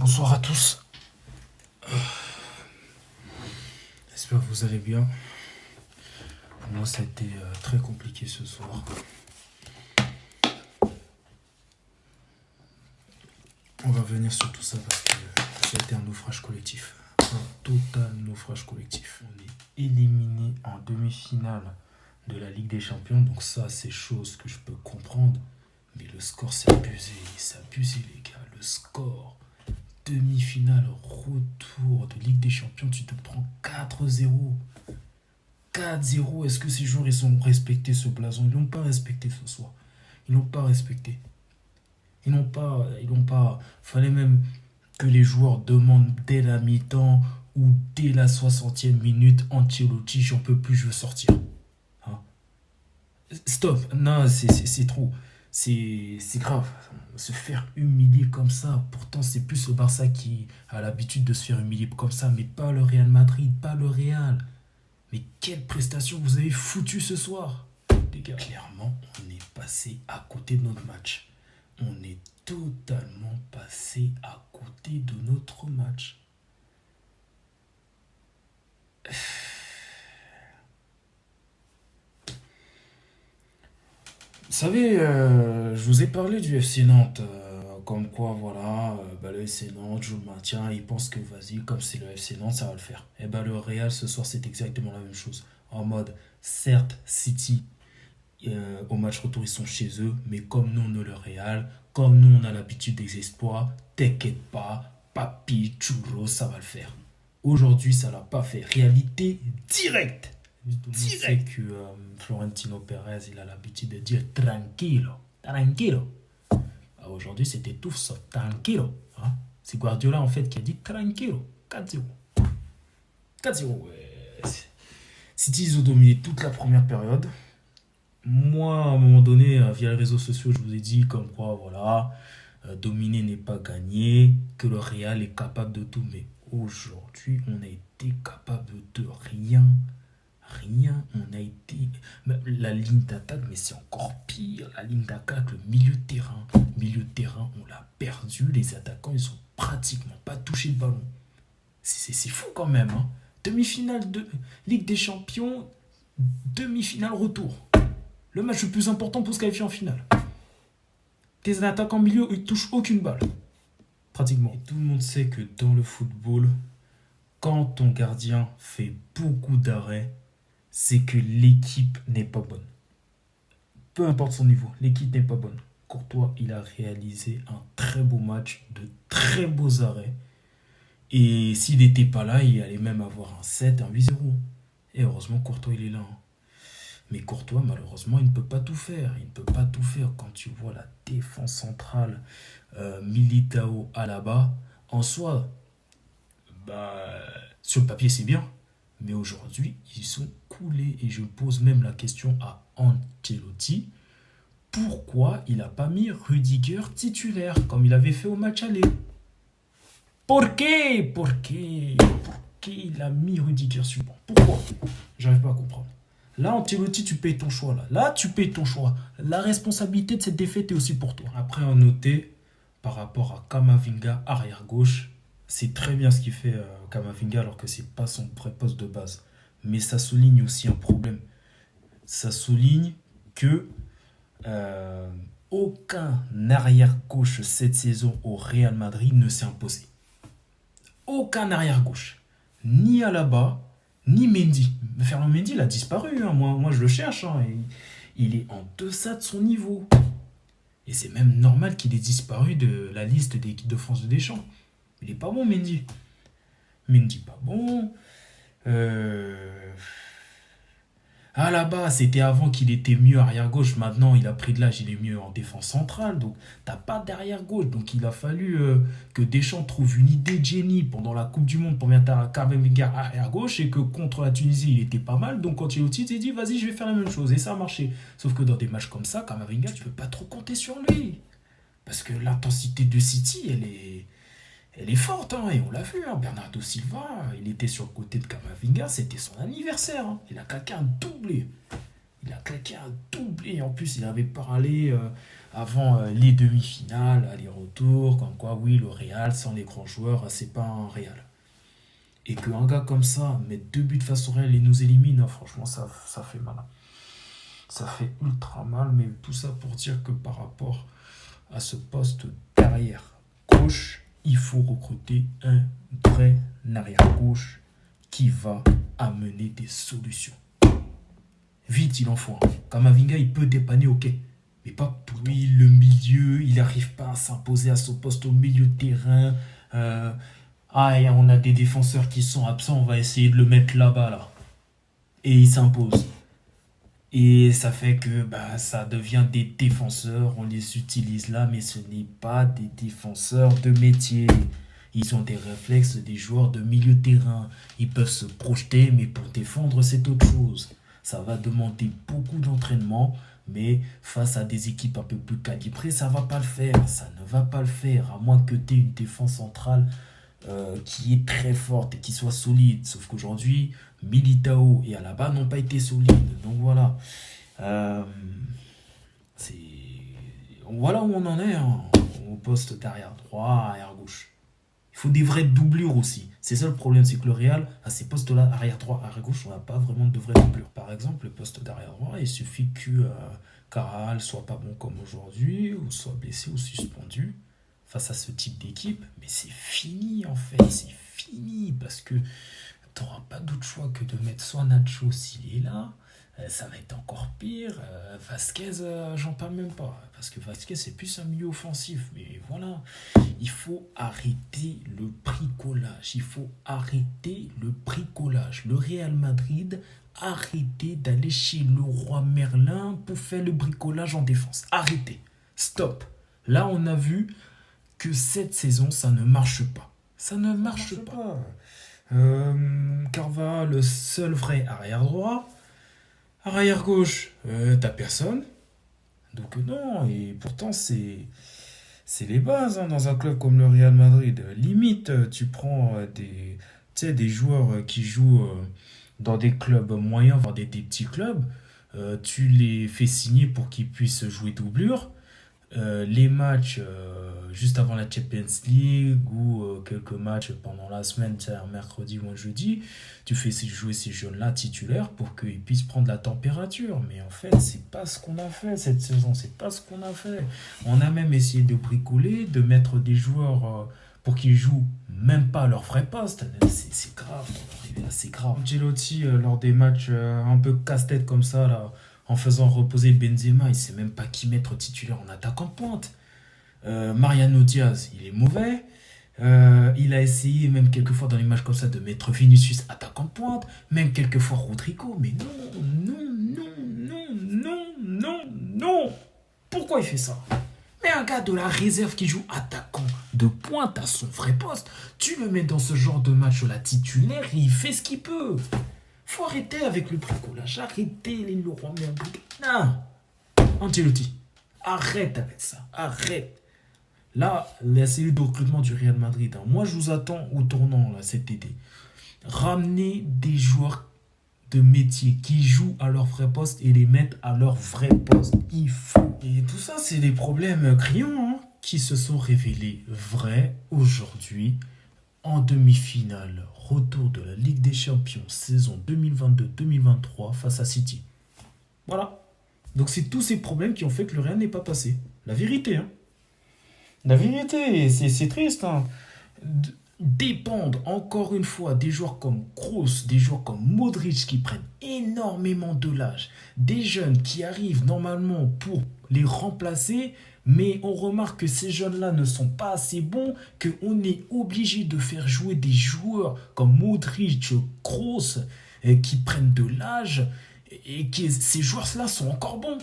Bonsoir à tous. J'espère que vous allez bien. Moi, ça a été très compliqué ce soir. On va venir sur tout ça parce que ça a été un naufrage collectif. Un total naufrage collectif. On est éliminé en demi-finale de la Ligue des Champions. Donc ça, c'est chose que je peux comprendre. Mais le score, c'est abusé. C'est abusé, les gars. Le score. Demi-finale, retour de Ligue des Champions, tu te prends 4-0. 4-0, est-ce que ces joueurs ils ont respecté ce blason? Ils l'ont pas respecté ce soir. Ils l'ont pas respecté. Ils n'ont pas. Fallait même que les joueurs demandent dès la mi-temps ou dès la 60e minute, Ancelotti, j'en peux plus, je veux sortir. Hein? Stop, non, c'est trop. C'est grave. Se faire humilier comme ça. Pourtant, c'est plus le Barça qui a l'habitude de se faire humilier comme ça, mais pas le Real Madrid, pas le Real. Mais quelle prestation vous avez foutu ce soir, les gars. Clairement, on est passé à côté de notre match. On est totalement passé à côté de notre match. Vous savez, je vous ai parlé du FC Nantes, comme quoi, voilà, le FC Nantes joue le maintien, ils pensent que vas-y, comme c'est le FC Nantes, ça va le faire. Et le Real, ce soir, c'est exactement la même chose. En mode, certes, City, au match retour, ils sont chez eux, mais comme nous, on est le Real, comme nous, on a l'habitude des exploits, t'inquiète pas, papi, churro, ça va le faire. Aujourd'hui, ça l'a pas fait. Réalité directe. Tout le monde sait que Florentino Pérez, il a l'habitude de dire tranquilo, tranquilo. Aujourd'hui, c'était tout sauf tranquilo. Hein? C'est Guardiola en fait qui a dit tranquilo. 4-0. 4-0, ouais. City, ils ont dominé toute la première période. Moi, à un moment donné, via les réseaux sociaux, je vous ai dit comme quoi, voilà, dominer n'est pas gagner, que le Real est capable de tout. Mais aujourd'hui, on a été capable de rien. Rien, on a été. La ligne d'attaque, mais c'est encore pire. La ligne d'attaque, le milieu de terrain. Milieu de terrain, on l'a perdu. Les attaquants, ils ont pratiquement pas touché le ballon. C'est fou quand même. Hein. Demi-finale de Ligue des Champions, demi-finale retour. Le match le plus important pour se qualifier en finale. Tes attaquants milieu, ils touchent aucune balle. Pratiquement. Et tout le monde sait que dans le football, quand ton gardien fait beaucoup d'arrêts, c'est que l'équipe n'est pas bonne. Peu importe son niveau, l'équipe n'est pas bonne. Courtois, il a réalisé un très beau match, de très beaux arrêts. Et s'il n'était pas là, il allait même avoir un 7, un 8-0. Et heureusement, Courtois, il est là. Hein. Mais Courtois, malheureusement, il ne peut pas tout faire. Il ne peut pas tout faire quand tu vois la défense centrale, Militao, Alaba. En soi, sur le papier, c'est bien. Mais aujourd'hui, ils sont coulés. Et je pose même la question à Ancelotti. Pourquoi il n'a pas mis Rudiger titulaire comme il avait fait au match aller? Pourquoi il a mis Rudiger sur le banc? Pourquoi? J'arrive pas à comprendre. Là, Ancelotti, tu payes ton choix. Là, tu payes ton choix. La responsabilité de cette défaite est aussi pour toi. Après, à noter, par rapport à Kamavinga, arrière-gauche, c'est très bien ce qu'il fait Kamavinga alors que c'est pas son vrai poste de base. Mais ça souligne aussi un problème. Ça souligne que aucun arrière-gauche cette saison au Real Madrid ne s'est imposé. Aucun arrière-gauche. Ni Alaba, ni Mendy. Ferland Mendy, il a disparu. Hein. Moi, je le cherche. Hein. Il est en deçà de son niveau. Et c'est même normal qu'il ait disparu de la liste des équipes de France de Deschamps. Il est pas bon, Mendy. Mendy, pas bon. Ah là-bas, c'était avant qu'il était mieux arrière-gauche. Maintenant, il a pris de l'âge, il est mieux en défense centrale. Donc, t'as pas d'arrière-gauche. Donc, il a fallu que Deschamps trouve une idée de génie pendant la Coupe du Monde pour mettre un Kamavinga arrière-gauche et que contre la Tunisie, il était pas mal. Donc, quand il s'est dit, vas-y, je vais faire la même chose. Et ça a marché. Sauf que dans des matchs comme ça, Kamavinga, tu peux pas trop compter sur lui. Parce que l'intensité de City, elle est forte, hein, et on l'a vu. Hein, Bernardo Silva, il était sur le côté de Camavinga, c'était son anniversaire. Hein, il a claqué un doublé. Il a claqué un doublé. En plus, il avait parlé avant les demi-finales, aller-retour, comme quoi, oui, le Real, sans les grands joueurs, c'est pas un Real. Et qu'un gars comme ça mette 2 buts face au Real et nous élimine, non, franchement, ça fait mal. Ça fait ultra mal, mais tout ça pour dire que par rapport à ce poste d'arrière gauche, il faut recruter un vrai arrière gauche qui va amener des solutions. Vite, il en faut un. Kamavinga, il peut dépanner, ok. Mais pas tout le temps. Oui, le milieu, il n'arrive pas à s'imposer à son poste au milieu de terrain. Et on a des défenseurs qui sont absents, on va essayer de le mettre là-bas, là. Et il s'impose. Et ça fait que ça devient des défenseurs, on les utilise là, mais ce n'est pas des défenseurs de métier. Ils ont des réflexes des joueurs de milieu de terrain. Ils peuvent se projeter, mais pour défendre, c'est autre chose. Ça va demander beaucoup d'entraînement, mais face à des équipes un peu plus calibrées, ça va pas le faire. Ça ne va pas le faire, à moins que tu aies une défense centrale qui est très forte et qui soit solide. Sauf qu'aujourd'hui, Militao et Alaba n'ont pas été solides. Donc voilà. Euh, c'est... Voilà où on en est, hein, au poste d'arrière droit, arrière gauche. Il faut des vraies doublures aussi. C'est ça le problème, c'est que le Real, à ces postes-là, arrière droit, arrière gauche, on n'a pas vraiment de vraies doublures. Par exemple, le poste d'arrière droit, il suffit que Caral soit pas bon comme aujourd'hui, ou soit blessé ou suspendu face à ce type d'équipe. Mais c'est fini en fait, c'est fini parce que tu n'auras pas d'autre choix que de mettre soit Nacho s'il est là. Ça va être encore pire. Vasquez, j'en parle même pas. Parce que Vasquez, c'est plus un milieu offensif. Mais voilà, il faut arrêter le bricolage. Il faut arrêter le bricolage. Le Real Madrid, arrêtez d'aller chez le roi Merlin pour faire le bricolage en défense. Arrêtez. Stop. Là, on a vu que cette saison, ça ne marche pas. Ça ne marche pas. Carva, le seul vrai arrière droit. Arrière gauche, t'as personne. Donc non, et pourtant c'est les bases hein, dans un club comme le Real Madrid. Limite, tu prends des joueurs qui jouent dans des clubs moyens, voire des petits clubs. Tu les fais signer pour qu'ils puissent jouer doublure. Les matchs juste avant la Champions League ou quelques matchs pendant la semaine, un mercredi ou un jeudi, tu fais jouer ces jeunes-là titulaires pour qu'ils puissent prendre la température. Mais en fait, c'est pas ce qu'on a fait cette saison, c'est pas ce qu'on a fait. On a même essayé de bricoler, de mettre des joueurs pour qu'ils jouent même pas à leur vrai poste. C'est grave, c'est grave. Ancelotti, lors des matchs un peu casse-tête comme ça, là, en faisant reposer Benzema, il ne sait même pas qui mettre titulaire en attaquant de pointe. Mariano Diaz, il est mauvais. Il a essayé, même quelquefois dans les matchs comme ça, de mettre Vinicius attaquant de pointe. Même quelquefois Rodrigo. Mais non, non, non, non, non, non, non. Pourquoi il fait ça? Mais un gars de la réserve qui joue attaquant de pointe à son vrai poste, tu le mets dans ce genre de match-là titulaire et il fait ce qu'il peut. Faut arrêter avec le bricolage, arrêtez les Leroy Merlin. Non, Ancelotti, arrête avec ça, arrête. Là, la cellule de recrutement du Real Madrid, hein, moi je vous attends au tournant là, cet été. Ramenez des joueurs de métier qui jouent à leur vrai poste et les mettre à leur vrai poste. Il faut. Et tout ça, c'est des problèmes criants hein, qui se sont révélés vrais aujourd'hui. En demi-finale, retour de la Ligue des Champions, saison 2022-2023 face à City. Voilà. Donc c'est tous ces problèmes qui ont fait que le Real n'est pas passé. La vérité, hein. La vérité, c'est triste, hein. Dépendre encore une fois des joueurs comme Kroos, des joueurs comme Modric qui prennent énormément de l'âge, des jeunes qui arrivent normalement pour les remplacer, mais on remarque que ces jeunes-là ne sont pas assez bons, qu'on est obligé de faire jouer des joueurs comme Modric, Kroos, qui prennent de l'âge, et que ces joueurs-là sont encore bons.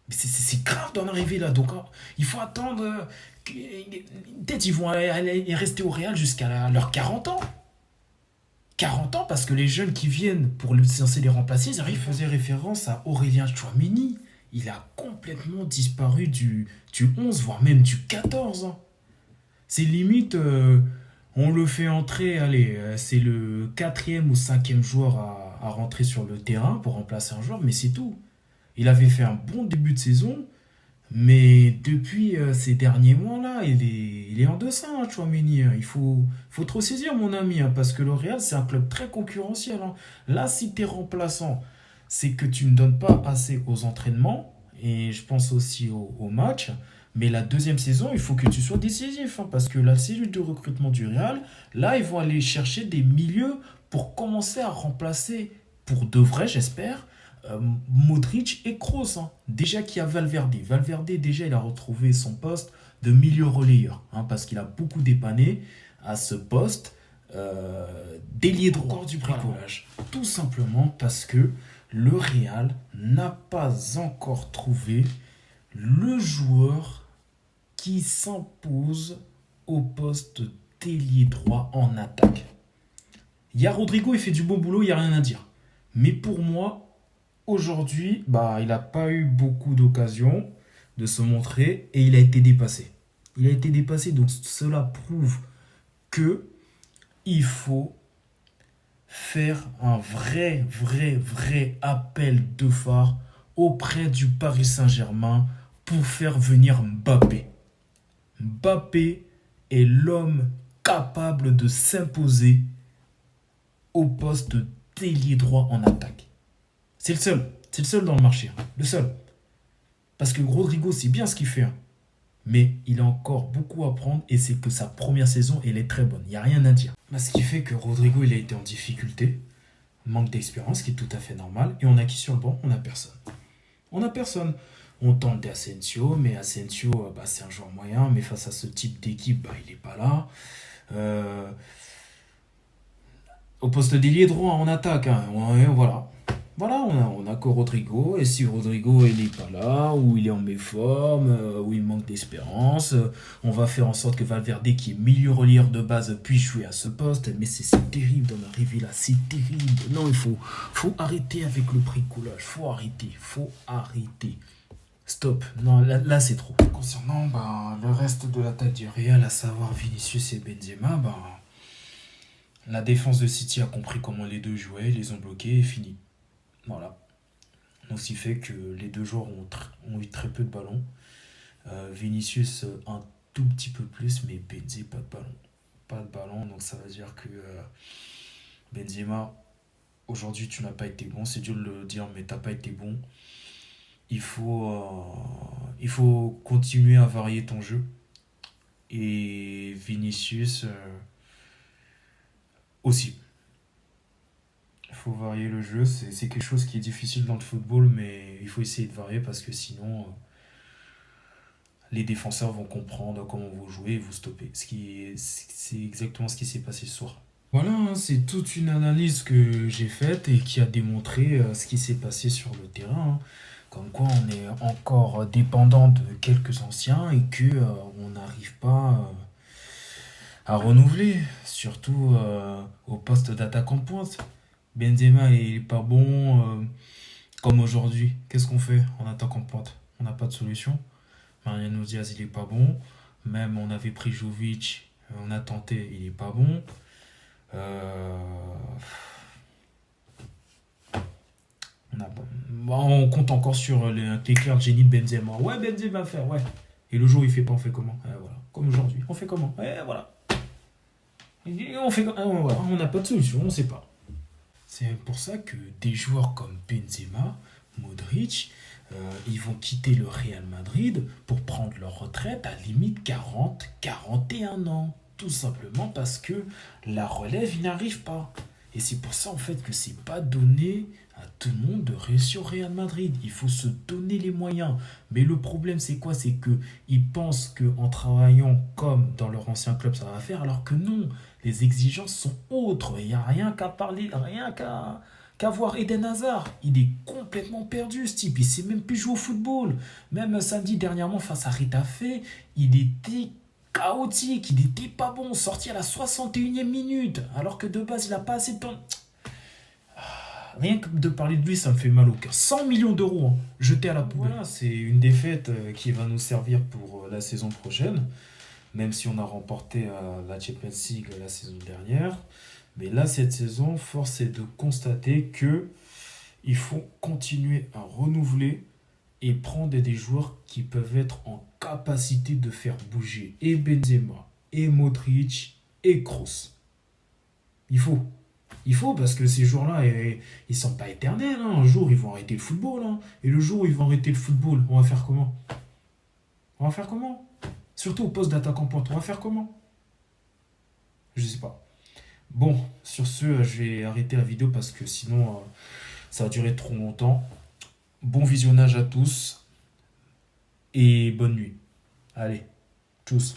C'est grave d'en arriver là, donc il faut attendre... Peut-être ils vont aller rester au Real jusqu'à leurs 40 ans. 40 ans parce que les jeunes qui viennent pour censé les remplacer, ils faisaient référence à Aurélien Tchouaméni. Il a complètement disparu du 11, voire même du 14 ans. C'est limite, on le fait entrer, allez, c'est le 4e ou 5e joueur à rentrer sur le terrain pour remplacer un joueur, mais c'est tout. Il avait fait un bon début de saison, mais depuis ces derniers mois-là, il est en deçà, hein, Tchouaméni. Hein. Il faut trop saisir, mon ami, hein, parce que le Real, c'est un club très concurrentiel. Hein. Là, si tu es remplaçant, c'est que tu ne donnes pas assez aux entraînements, et je pense aussi au match. Mais la deuxième saison, il faut que tu sois décisif, hein, parce que la cellule de recrutement du Real, là, ils vont aller chercher des milieux pour commencer à remplacer, pour de vrai, j'espère, Modric et Kroos. Hein. Déjà qu'il y a Valverde. Valverde, déjà, il a retrouvé son poste de milieu relayeur, hein, parce qu'il a beaucoup dépanné à ce poste d'ailier droit. Encore du bricolage. Voilà. Tout simplement parce que le Real n'a pas encore trouvé le joueur qui s'impose au poste d'ailier droit en attaque. Il y a Rodrigo, il fait du beau boulot, il n'y a rien à dire. Mais pour moi, aujourd'hui, il n'a pas eu beaucoup d'occasions de se montrer et il a été dépassé. Il a été dépassé, donc cela prouve que il faut faire un vrai appel de phare auprès du Paris Saint-Germain pour faire venir Mbappé. Mbappé est l'homme capable de s'imposer au poste d'ailier droit en attaque. C'est le seul. C'est le seul dans le marché. Hein. Le seul. Parce que Rodrigo, c'est bien ce qu'il fait. Hein. Mais il a encore beaucoup à prendre et c'est que sa première saison, elle est très bonne. Il n'y a rien à dire. Ce qui fait que Rodrigo, il a été en difficulté. Manque d'expérience, ce qui est tout à fait normal. Et on a qui sur le banc? On n'a personne. On n'a personne. On tente d'Asensio, mais Asensio, c'est un joueur moyen. Mais face à ce type d'équipe, il n'est pas là. Au poste d'ailier droit en attaque, hein, voilà. Voilà, on a que Rodrigo, et si Rodrigo il n'est pas là, ou il est en méforme, ou il manque d'espérance, on va faire en sorte que Valverde, qui est milieu relayeur de base, puisse jouer à ce poste. Mais c'est terrible d'en arriver là, c'est terrible. Non, faut arrêter avec le bricolage, faut arrêter. Stop, non, là c'est trop. Concernant le reste de l'attaque du Real, à savoir Vinicius et Benzema, la défense de City a compris comment les deux jouaient, ils les ont bloqués et fini. Voilà. Donc, ce qui fait que les deux joueurs ont eu très peu de ballons. Vinicius, un tout petit peu plus, mais Benzema, pas de ballon. Pas de ballon, donc ça veut dire que Benzema, aujourd'hui, tu n'as pas été bon. C'est dur de le dire, mais tu n'as pas été bon. Il faut continuer à varier ton jeu. Et Vinicius aussi. Il faut varier le jeu, c'est quelque chose qui est difficile dans le football, mais il faut essayer de varier parce que sinon, les défenseurs vont comprendre comment vous jouez et vous stopper. C'est exactement ce qui s'est passé ce soir. Voilà, hein, c'est toute une analyse que j'ai faite et qui a démontré ce qui s'est passé sur le terrain. Hein. Comme quoi on est encore dépendant de quelques anciens et que on n'arrive pas à renouveler, surtout au poste d'attaquant de pointe. Benzema il est pas bon comme aujourd'hui. Qu'est-ce qu'on fait en attaquant de pointe? On n'a pas de solution. Mariano Diaz il est pas bon. Même on avait pris Jovic, on a tenté, il est pas bon. Euh, on compte encore sur l'éclair de génie de Benzema. Ouais, Benzema faire, ouais. Et le jour où il fait pas, on fait comment? Voilà. Comme aujourd'hui. On fait comment? Voilà. Et on fait voilà. On n'a pas de solution, on sait pas. C'est pour ça que des joueurs comme Benzema, Modric, ils vont quitter le Real Madrid pour prendre leur retraite à limite 40, 41 ans. Tout simplement parce que la relève, il n'arrive pas. Et c'est pour ça en fait que c'est pas donné à tout le monde de réussir au Real Madrid. Il faut se donner les moyens. Mais le problème c'est quoi? C'est que ils pensent qu'en travaillant comme dans leur ancien club ça va faire, alors que non. Les exigences sont autres. Il n'y a rien qu'à parler, rien qu'à voir Eden Hazard. Il est complètement perdu ce type. Il ne sait même plus jouer au football. Même samedi dernièrement face à Retafe, il était chaotique, il n'était pas bon, sorti à la 61e minute, alors que de base il n'a pas assez de temps. Rien que de parler de lui, ça me fait mal au cœur. 100 millions d'euros jetés à la poubelle. Voilà, c'est une défaite qui va nous servir pour la saison prochaine, même si on a remporté la Champions League la saison dernière. Mais là, cette saison, force est de constater que il faut continuer à renouveler et prendre des joueurs qui peuvent être en capacité de faire bouger et Benzema, et Modric, et Kroos. Il faut. Il faut parce que ces joueurs-là, ils sont pas éternels, hein. Un jour, ils vont arrêter le football, hein. Et le jour où ils vont arrêter le football, on va faire comment? On va faire comment? Surtout au poste d'attaquant pointe, on va faire comment? Je sais pas. Bon, sur ce, je vais arrêter la vidéo parce que sinon, ça va durer trop longtemps. Bon visionnage à tous et bonne nuit. Allez, tchuss.